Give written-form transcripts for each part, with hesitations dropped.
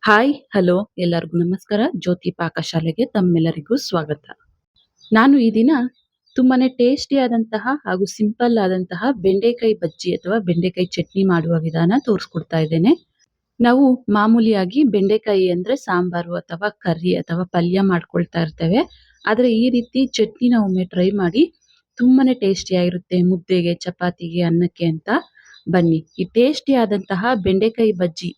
Hi, hello ಎಲ್ಲರಿಗೂ ನಮಸ್ಕಾರ. ಜ್ಯೋತಿ ಪಾಕಶಾಲೆಗೆ ತಮ್ಮೆಲ್ಲರಿಗೂ ಸ್ವಾಗತ. ನಾನು ಈ ದಿನ ತುಂಬಾನೇ ಟೇಸ್ಟಿ ಆದಂತಹ ಹಾಗೂ ಸಿಂಪಲ್ ಆದಂತಹ ಬೆಂಡೆಕಾಯಿ ಬಜ್ಜಿ ಅಥವಾ ಬೆಂಡೆಕಾಯಿ ಚಟ್ನಿ ಮಾಡುವ ವಿಧಾನ ತೋರಿಸ್ಕೊಡ್ತಾ ಇದ್ದೇನೆ. ನಾವು ಮಾಮೂಲಿಯಾಗಿ ಬೆಂಡೆಕಾಯಿ ಅಂದ್ರೆ ಸಾಂಬಾರು ಅಥವಾ ಕರ್ರಿ ಅಥವಾ ಪಲ್ಯ ಮಾಡ್ಕೊಳ್ತಾ ಇರ್ತೇವೆ. ಆದ್ರೆ ಈ ರೀತಿ ಚಟ್ನಿನ ಒಮ್ಮೆ ಟ್ರೈ ಮಾಡಿ. ತುಂಬಾನೇ ಟೇಸ್ಟಿ ಆಗಿರುತ್ತೆ ಮುದ್ದೆಗೆ, ಚಪಾತಿಗೆ, ಅನ್ನಕ್ಕೆ ಅಂತ. ಬನ್ನಿ ಈ ಟೇಸ್ಟಿ ಆದಂತಹ ಬೆಂಡೆಕಾಯಿ ಬಜ್ಜಿ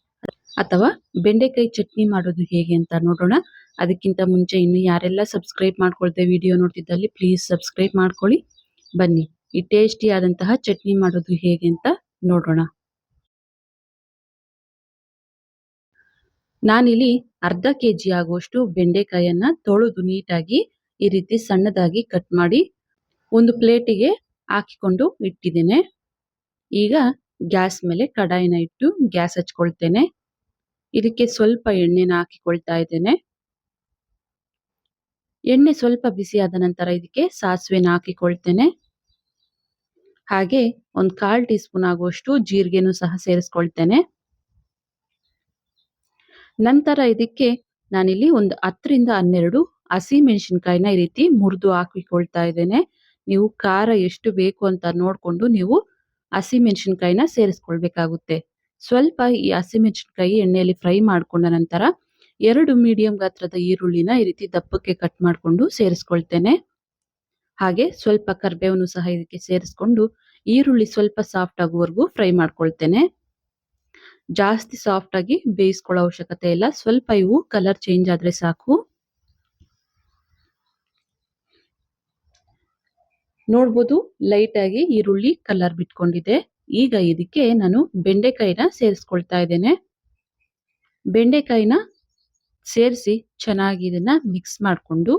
ಅಥವಾ ಬೆಂಡೆಕಾಯಿ ಚಟ್ನಿ ಮಾಡೋದು ಹೇಗೆ ಅಂತ ನೋಡೋಣ. ಅದಕ್ಕಿಂತ ಮುಂಚೆ ಇನ್ನು ಯಾರೆಲ್ಲ ಸಬ್ಸ್ಕ್ರೈಬ್ ಮಾಡ್ಕೊಳ್ದೆ ವಿಡಿಯೋ ನೋಡ್ತಿದ್ದಲ್ಲಿ ಪ್ಲೀಸ್ ಸಬ್ಸ್ಕ್ರೈಬ್ ಮಾಡ್ಕೊಳ್ಳಿ. ಬನ್ನಿ ಈ ಟೇಸ್ಟಿ ಆದಂತಹ ಚಟ್ನಿ ಮಾಡೋದು ಹೇಗೆ ಅಂತ ನೋಡೋಣ. ನಾನಿಲ್ಲಿ ಅರ್ಧ ಕೆಜಿ ಆಗುವಷ್ಟು ಬೆಂಡೆಕಾಯನ್ನ ತೊಳೆದು ನೀಟಾಗಿ ಈ ರೀತಿ ಸಣ್ಣದಾಗಿ ಕಟ್ ಮಾಡಿ ಒಂದು ಪ್ಲೇಟಿಗೆ ಹಾಕಿಕೊಂಡು ಇಟ್ಟಿದ್ದೇನೆ. ಈಗ ಗ್ಯಾಸ್ ಮೇಲೆ ಕಡಾಯಿನ ಇಟ್ಟು ಗ್ಯಾಸ್ ಹಚ್ಕೊಳ್ತೇನೆ. ಇದಕ್ಕೆ ಸ್ವಲ್ಪ ಎಣ್ಣೆನ ಹಾಕಿಕೊಳ್ತಾ ಇದ್ದೇನೆ. ಎಣ್ಣೆ ಸ್ವಲ್ಪ ಬಿಸಿಯಾದ ನಂತರ ಇದಕ್ಕೆ ಸಾಸಿವೆನ ಹಾಕಿಕೊಳ್ತೇನೆ. ಹಾಗೆ ಒಂದು 1/4 ಟೀ ಸ್ಪೂನ್ ಆಗುವಷ್ಟು ಜೀರಿಗೆನೂ ಸಹ ಸೇರಿಸ್ಕೊಳ್ತೇನೆ. ನಂತರ ಇದಕ್ಕೆ ನಾನಿಲ್ಲಿ ಒಂದು 10 ರಿಂದ 12 ಹಸಿ ಮೆಣಸಿನಕಾಯಿನ ಈ ರೀತಿ ಮುರಿದು ಹಾಕಿಕೊಳ್ತಾ ಇದ್ದೇನೆ. ನೀವು ಖಾರ ಎಷ್ಟು ಬೇಕು ಅಂತ ನೋಡ್ಕೊಂಡು ನೀವು ಹಸಿ ಮೆಣಸಿನಕಾಯಿನ ಸೇರಿಸ್ಕೊಳ್ಬೇಕಾಗುತ್ತೆ. ಸ್ವಲ್ಪ ಈ ಹಸಿಮೆಣಸಿನಕಾಯಿ ಎಣ್ಣೆಯಲ್ಲಿ ಫ್ರೈ ಮಾಡ್ಕೊಂಡ ನಂತರ 2 ಮೀಡಿಯಂ ಗಾತ್ರದ ಈರುಳ್ಳಿನ ಈ ರೀತಿ ದಪ್ಪಕ್ಕೆ ಕಟ್ ಮಾಡಿಕೊಂಡು ಸೇರಿಸ್ಕೊಳ್ತೇನೆ. ಹಾಗೆ ಸ್ವಲ್ಪ ಕರಿಬೇವನ್ನು ಸಹ ಇದಕ್ಕೆ ಸೇರಿಸ್ಕೊಂಡು ಈರುಳ್ಳಿ ಸ್ವಲ್ಪ ಸಾಫ್ಟ್ ಆಗುವವರೆಗೂ ಫ್ರೈ ಮಾಡ್ಕೊಳ್ತೇನೆ. ಜಾಸ್ತಿ ಸಾಫ್ಟ್ ಆಗಿ ಬೇಯಿಸ್ಕೊಳ್ಳೋ ಅವಶ್ಯಕತೆ ಇಲ್ಲ. ಸ್ವಲ್ಪ ಇವು ಕಲರ್ ಚೇಂಜ್ ಆದ್ರೆ ಸಾಕು. ನೋಡ್ಬೋದು ಲೈಟ್ ಆಗಿ ಈರುಳ್ಳಿ ಕಲರ್ ಬಿಟ್ಕೊಂಡಿದೆ. ಈಗ ಇದಕ್ಕೆ ನಾನು ಬೆಂಡೆಕಾಯಿನ ಸೇರಿಸ್ಕೊಳ್ತಾ ಇದ್ದೇನೆ. ಬೆಂಡೆಕಾಯಿನ ಸೇರಿಸಿ ಚೆನ್ನಾಗಿ ಇದನ್ನ ಮಿಕ್ಸ್ ಮಾಡಿಕೊಂಡು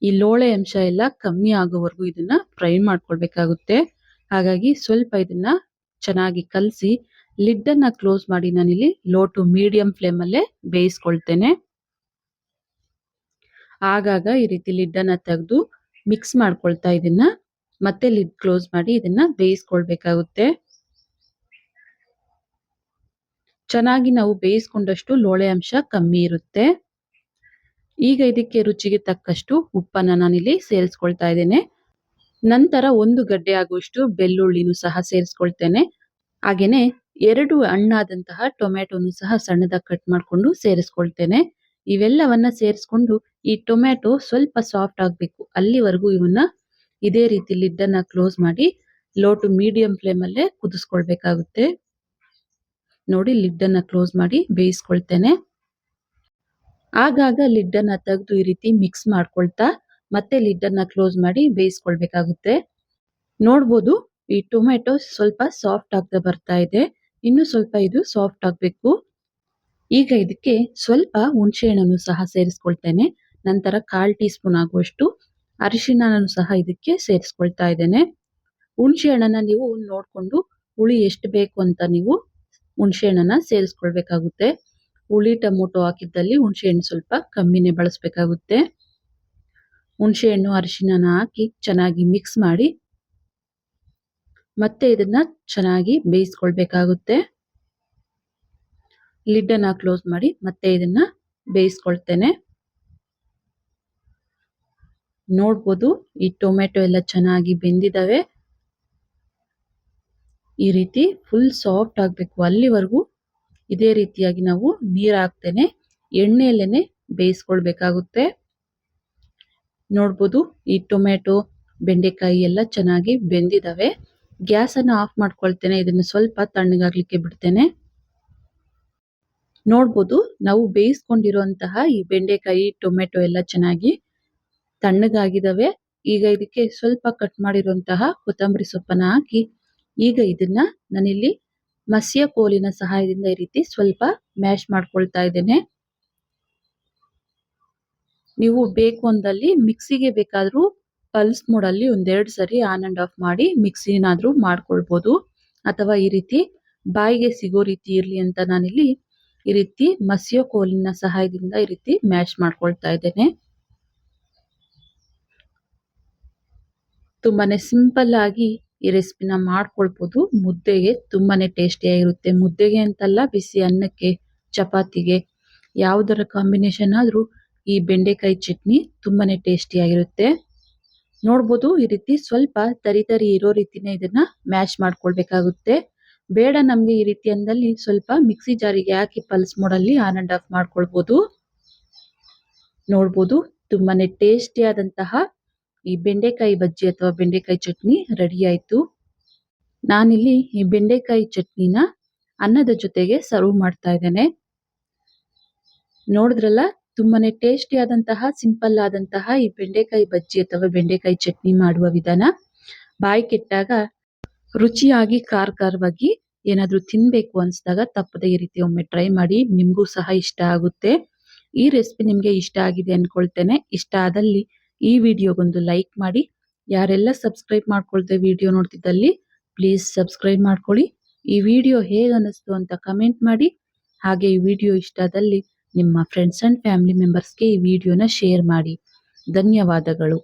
ಈ ಲೋಳೆ ಅಂಶ ಎಲ್ಲ ಕಮ್ಮಿ ಆಗೋವರೆಗೂ ಇದನ್ನ ಫ್ರೈ ಮಾಡ್ಕೊಳ್ಬೇಕಾಗುತ್ತೆ. ಹಾಗಾಗಿ ಸ್ವಲ್ಪ ಇದನ್ನ ಚೆನ್ನಾಗಿ ಕಲಸಿ ಲಿಡ್ ಅನ್ನ ಕ್ಲೋಸ್ ಮಾಡಿ ನಾನಿಲ್ಲಿ ಲೋ ಟು ಮೀಡಿಯಂ ಫ್ಲೇಮ್ ಅಲ್ಲೇ ಬೇಯಿಸ್ಕೊಳ್ತೇನೆ. ಆಗಾಗ ಈ ರೀತಿ ಲಿಡ್ ಅನ್ನ ತೆಗೆದು ಮಿಕ್ಸ್ ಮಾಡ್ಕೊಳ್ತಾ ಇದನ್ನ ಮತ್ತೆ ಲಿಡ್ ಕ್ಲೋಸ್ ಮಾಡಿ ಇದನ್ನ ಬೇಯಿಸ್ಕೊಳ್ಬೇಕಾಗುತ್ತೆ. ಚೆನ್ನಾಗಿ ನಾವು ಬೇಯಿಸ್ಕೊಂಡಷ್ಟು ಲೋಳೆ ಅಂಶ ಕಮ್ಮಿ ಇರುತ್ತೆ. ಈಗ ಇದಕ್ಕೆ ರುಚಿಗೆ ತಕ್ಕಷ್ಟು ಉಪ್ಪನ್ನ ನಾನಿಲ್ಲಿ ಸೇರಿಸ್ಕೊಳ್ತಾ ಇದ್ದೇನೆ. ನಂತರ 1 ಗಡ್ಡೆ ಆಗುವಷ್ಟು ಬೆಳ್ಳುಳ್ಳಿನೂ ಸಹ ಸೇರಿಸ್ಕೊಳ್ತೇನೆ. ಹಾಗೇನೆ 2 ಹಣ್ಣಾದಂತಹ ಟೊಮ್ಯಾಟೊನು ಸಹ ಸಣ್ಣದಾಗಿ ಕಟ್ ಮಾಡಿಕೊಂಡು ಸೇರಿಸ್ಕೊಳ್ತೇನೆ. ಇವೆಲ್ಲವನ್ನ ಸೇರಿಸ್ಕೊಂಡು ಈ ಟೊಮ್ಯಾಟೊ ಸ್ವಲ್ಪ ಸಾಫ್ಟ್ ಆಗಬೇಕು ಅಲ್ಲಿವರೆಗೂ ಇವನ್ನ ಇದೇ ರೀತಿ ಲಿಡ್ ಅನ್ನ ಕ್ಲೋಸ್ ಮಾಡಿ ಲೋ ಟು ಮೀಡಿಯಂ ಫ್ಲೇಮ್ ಅಲ್ಲೇ ಕುದಿಸ್ಕೊಳ್ಬೇಕಾಗುತ್ತೆ. ನೋಡಿ ಲಿಡ್ ಅನ್ನ ಕ್ಲೋಸ್ ಮಾಡಿ ಬೇಯಿಸ್ಕೊಳ್ತೇನೆ. ಆಗಾಗ ಲಿಡ್ ಅನ್ನ ತೆಗೆದು ಈ ರೀತಿ ಮಿಕ್ಸ್ ಮಾಡ್ಕೊಳ್ತಾ ಮತ್ತೆ ಲಿಡ್ ಅನ್ನ ಕ್ಲೋಸ್ ಮಾಡಿ ಬೇಯಿಸ್ಕೊಳ್ಬೇಕಾಗುತ್ತೆ. ನೋಡ್ಬೋದು ಈ ಟೊಮೆಟೊ ಸ್ವಲ್ಪ ಸಾಫ್ಟ್ ಆಗ್ತಾ ಬರ್ತಾ ಇದೆ. ಇನ್ನು ಸ್ವಲ್ಪ ಇದು ಸಾಫ್ಟ್ ಆಗ್ಬೇಕು. ಈಗ ಇದಕ್ಕೆ ಸ್ವಲ್ಪ ಹುಣಸೆ ಹಣ್ಣನ್ನು ಸಹ ಸೇರಿಸ್ಕೊಳ್ತೇನೆ. ನಂತರ 1/4 ಟೀ ಸ್ಪೂನ್ ಆಗುವಷ್ಟು ಅರಿಶಿಣನೂ ಸಹ ಇದಕ್ಕೆ ಸೇರಿಸ್ಕೊಳ್ತಾ ಇದ್ದೇನೆ. ಹುಣಸೆ ಹಣ್ಣನ್ನ ನೀವು ನೋಡ್ಕೊಂಡು ಹುಳಿ ಎಷ್ಟು ಬೇಕು ಅಂತ ನೀವು ಹುಣಸೆ ಹಣ್ಣನ್ನ ಸೇರಿಸ್ಕೊಳ್ಬೇಕಾಗುತ್ತೆ. ಹುಳಿ ಟೊಮೊಟೊ ಹಾಕಿದ್ದಲ್ಲಿ ಹುಣಸೆ ಹಣ್ಣು ಸ್ವಲ್ಪ ಕಮ್ಮಿನೇ ಬಳಸಬೇಕಾಗುತ್ತೆ. ಹುಣಸೆ ಹಣ್ಣು ಅರಿಶಿಣನ ಹಾಕಿ ಚೆನ್ನಾಗಿ ಮಿಕ್ಸ್ ಮಾಡಿ ಮತ್ತೆ ಇದನ್ನ ಚೆನ್ನಾಗಿ ಬೇಯಿಸ್ಕೊಳ್ಬೇಕಾಗುತ್ತೆ. ಲಿಡ್ ಅನ್ನ ಕ್ಲೋಸ್ ಮಾಡಿ ಮತ್ತೆ ಇದನ್ನ ಬೇಯಿಸ್ಕೊಳ್ತೇನೆ. ನೋಡ್ಬೋದು ಈ ಟೊಮೆಟೊ ಎಲ್ಲ ಚೆನ್ನಾಗಿ ಬೆಂದಿದಾವೆ. ಈ ರೀತಿ ಫುಲ್ ಸಾಫ್ಟ್ ಆಗ್ಬೇಕು ಅಲ್ಲಿವರೆಗೂ ಇದೇ ರೀತಿಯಾಗಿ ನಾವು ನೀರು ಹಾಕ್ತೇನೆ ಎಣ್ಣೆಯಲ್ಲೇನೆ ಬೇಯಿಸ್ಕೊಳ್ಬೇಕಾಗುತ್ತೆ. ನೋಡ್ಬೋದು ಈ ಟೊಮೆಟೊ ಬೆಂಡೆಕಾಯಿ ಎಲ್ಲ ಚೆನ್ನಾಗಿ ಬೆಂದಿದಾವೆ. ಗ್ಯಾಸ್ ಅನ್ನ ಆಫ್ ಮಾಡ್ಕೊಳ್ತೇನೆ. ಇದನ್ನ ಸ್ವಲ್ಪ ತಣ್ಣಗಾಗ್ಲಿಕ್ಕೆ ಬಿಡ್ತೇನೆ. ನೋಡ್ಬೋದು ನಾವು ಬೇಯಿಸ್ಕೊಂಡಿರುವಂತಹ ಈ ಬೆಂಡೆಕಾಯಿ ಟೊಮೆಟೊ ಎಲ್ಲ ಚೆನ್ನಾಗಿ ತಣ್ಣಗಾಗಿದಾವೆ. ಈಗ ಇದಕ್ಕೆ ಸ್ವಲ್ಪ ಕಟ್ ಮಾಡಿರುವಂತಹ ಕೊತ್ತಂಬರಿ ಸೊಪ್ಪನ್ನ ಹಾಕಿ ಈಗ ಇದನ್ನ ನಾನಿಲ್ಲಿ ಮಸಿಯ ಕೋಲಿನ ಸಹಾಯದಿಂದ ಈ ರೀತಿ ಸ್ವಲ್ಪ ಮ್ಯಾಶ್ ಮಾಡ್ಕೊಳ್ತಾ ಇದ್ದೇನೆ. ನೀವು ಬೇಕು ಅಂದಲ್ಲಿ ಮಿಕ್ಸಿಗೆ ಬೇಕಾದ್ರೂ ಪಲ್ಸ್ ಮೋಡಲ್ಲಿ 1-2 ಸರಿ ಆನ್ ಅಂಡ್ ಆಫ್ ಮಾಡಿ ಮಿಕ್ಸಿನಾದ್ರೂ ಮಾಡ್ಕೊಳ್ಬೋದು. ಅಥವಾ ಈ ರೀತಿ ಬಾಯಿಗೆ ಸಿಗೋ ರೀತಿ ಇರ್ಲಿ ಅಂತ ನಾನಿಲ್ಲಿ ಈ ರೀತಿ ಮಸಿಯೋ ಕೋಲಿನ ಸಹಾಯದಿಂದ ಈ ರೀತಿ ಮ್ಯಾಶ್ ಮಾಡ್ಕೊಳ್ತಾ ಇದ್ದೇನೆ. ತುಂಬಾನೇ ಸಿಂಪಲ್ ಆಗಿ ಈ ರೆಸಿಪಿನ ಮಾಡ್ಕೊಳ್ಬೋದು. ಮುದ್ದೆಗೆ ತುಂಬಾನೇ ಟೇಸ್ಟಿಯಾಗಿರುತ್ತೆ. ಮುದ್ದೆಗೆ ಅಂತಲ್ಲ, ಬಿಸಿ ಅನ್ನಕ್ಕೆ, ಚಪಾತಿಗೆ ಯಾವುದರ ಕಾಂಬಿನೇಷನ್ ಆದ್ರೂ ಈ ಬೆಂಡೆಕಾಯಿ ಚಟ್ನಿ ತುಂಬಾನೇ ಟೇಸ್ಟಿಯಾಗಿರುತ್ತೆ. ನೋಡ್ಬೋದು ಈ ರೀತಿ ಸ್ವಲ್ಪ ತರಿ ತರಿ ಇರೋ ರೀತಿನೇ ಇದನ್ನ ಮ್ಯಾಶ್ ಮಾಡ್ಕೊಳ್ಬೇಕಾಗುತ್ತೆ. ಬೇಡ ನಮ್ಗೆ ಈ ರೀತಿ ಅಂದಲ್ಲಿ ಸ್ವಲ್ಪ ಮಿಕ್ಸಿ ಜಾರಿಗೆ ಹಾಕಿ ಪಲ್ಸ್ ಮೋಡಲ್ಲಿ ಆನ್ ಅಂಡ್ ಆಫ್ ಮಾಡ್ಕೊಳ್ಬೋದು. ನೋಡ್ಬೋದು ತುಂಬಾನೇ ಟೇಸ್ಟಿ ಆದಂತಹ ಈ ಬೆಂಡೆಕಾಯಿ ಬಜ್ಜಿ ಅಥವಾ ಬೆಂಡೆಕಾಯಿ ಚಟ್ನಿ ರೆಡಿ ಆಯ್ತು. ನಾನಿಲ್ಲಿ ಈ ಬೆಂಡೆಕಾಯಿ ಚಟ್ನಿನ ಅನ್ನದ ಜೊತೆಗೆ ಸರ್ವ್ ಮಾಡ್ತಾ ಇದ್ದೇನೆ. ನೋಡಿದ್ರಲ್ಲ, ತುಂಬಾನೇ ಟೇಸ್ಟಿ ಆದಂತಹ ಸಿಂಪಲ್ ಆದಂತಹ ಈ ಬೆಂಡೆಕಾಯಿ ಬಜ್ಜಿ ಅಥವಾ ಬೆಂಡೆಕಾಯಿ ಚಟ್ನಿ ಮಾಡುವ ವಿಧಾನ. ಬಾಯಿ ಕೆಟ್ಟಾಗ ರುಚಿಯಾಗಿ ಖಾರವಾಗಿ ಏನಾದ್ರೂ ತಿನ್ಬೇಕು ಅನ್ಸ್ದಾಗ ತಪ್ಪದೆ ಈ ರೀತಿ ಒಮ್ಮೆ ಟ್ರೈ ಮಾಡಿ. ನಿಮ್ಗೂ ಸಹ ಇಷ್ಟ ಆಗುತ್ತೆ. ಈ ರೆಸಿಪಿ ನಿಮ್ಗೆ ಇಷ್ಟ ಆಗಿದೆ ಅನ್ಕೊಳ್ತೇನೆ. ಇಷ್ಟ ಆದಲ್ಲಿ ಈ ವಿಡಿಯೋಗೊಂದು ಲೈಕ್ ಮಾಡಿ. ಯಾರೆಲ್ಲ ಸಬ್ಸ್ಕ್ರೈಬ್ ಮಾಡ್ಕೊಳ್ದೆ ವಿಡಿಯೋ ನೋಡ್ತಿದ್ದಲ್ಲಿ ಪ್ಲೀಸ್ ಸಬ್ಸ್ಕ್ರೈಬ್ ಮಾಡ್ಕೊಳ್ಳಿ. ಈ ವಿಡಿಯೋ ಹೇಗೆ ಅನ್ನಿಸ್ತು ಅಂತ ಕಮೆಂಟ್ ಮಾಡಿ. ಹಾಗೆ ಈ ವಿಡಿಯೋ ಇಷ್ಟ ಆದಲ್ಲಿ ನಿಮ್ಮ ಫ್ರೆಂಡ್ಸ್ ಅಂಡ್ ಫ್ಯಾಮಿಲಿ ಮೆಂಬರ್ಸ್ಗೆ ಈ ವಿಡಿಯೋನ ಶೇರ್ ಮಾಡಿ. ಧನ್ಯವಾದಗಳು.